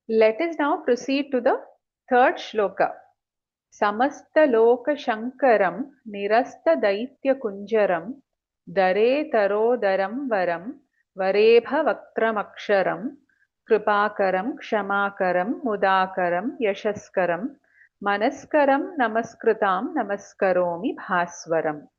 Let us now proceed to the third shloka. Samastalokashankaram nirastadaityakunjaram dare tarodaram varam varebhavaktramaksharam kripakaram kshamaakaram mudakaram yashaskaram manaskaram namaskritam namaskaromi bhaswaram.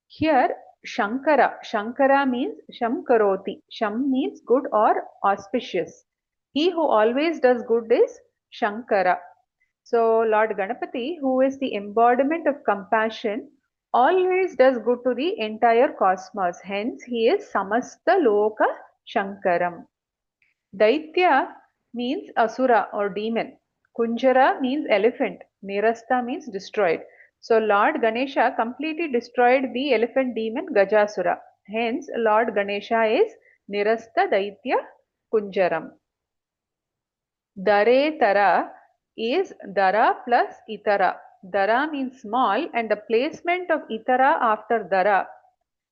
Here Shankara means Sham Karoti. Sham means good or auspicious. He who always does good is Shankara. So Lord Ganapati, who is the embodiment of compassion, always does good to the entire cosmos. Hence he is Samasta Loka Shankaram. Daitya means Asura or demon. Kunjara means elephant. Nirasta means destroyed. So Lord Ganesha completely destroyed the elephant demon Gajasura. Hence Lord Ganesha is Nirasta Daitya Kunjaram. Dare Tara is Dara plus Itara. Dara means small and the placement of Itara after Dara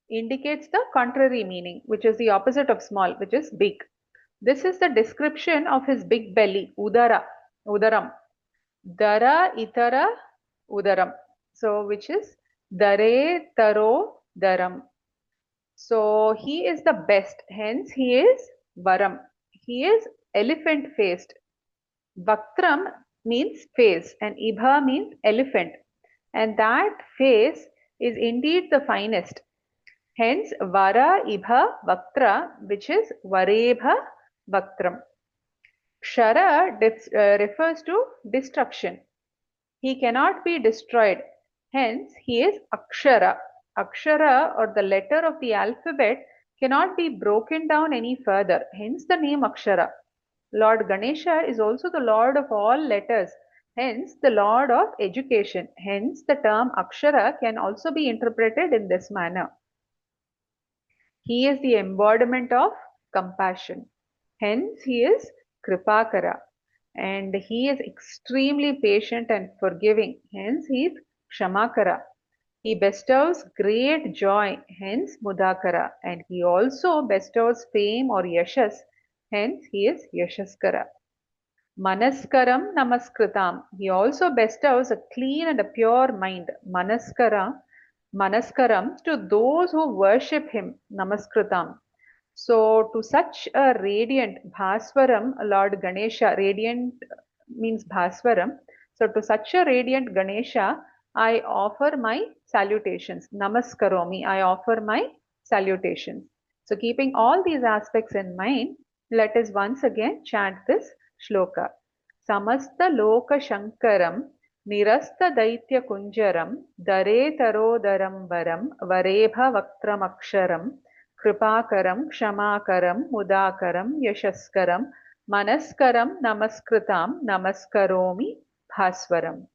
indicates the contrary meaning, which is the opposite of small, which is big. This is the description of his big belly, Udaram. Dara Itara Udaram. So, which is Dare Taro Daram. So, he is the best. Hence, he is Varam. He is elephant faced. Vaktram means face and Ibha means elephant. And that face is indeed the finest. Hence, Vara Ibha Vaktra, which is Varebha Vaktram. Kshara refers to destruction. He cannot be destroyed. Hence, he is Akshara. Akshara or the letter of the alphabet cannot be broken down any further. Hence the name Akshara. Lord Ganesha is also the Lord of all letters. Hence the Lord of education. Hence the term Akshara can also be interpreted in this manner. He is the embodiment of compassion. Hence he is Kripakara. And he is extremely patient and forgiving. Hence he is Kshamakara. He bestows great joy. Hence Mudakara. And he also bestows fame or yashas. Hence he is Yashaskara. Manaskaram Namaskritam. He also bestows a clean and a pure mind. Manaskaram to those who worship him. Namaskritam. So to such a radiant Bhaswaram, Lord Ganesha, radiant means Bhaswaram. So to such a radiant Ganesha, I offer my salutations. Namaskaromi. I offer my salutations. So keeping all these aspects in mind, let us once again chant this shloka. Samasta Loka Shankaram Nirasta Daitya Kunjaram Dare Tarodaram Varam Varebha Vaktramaksharam Kripakaram Kshamaakaram Mudakaram Yashaskaram Manaskaram Namaskritam Namaskaromi Bhaswaram.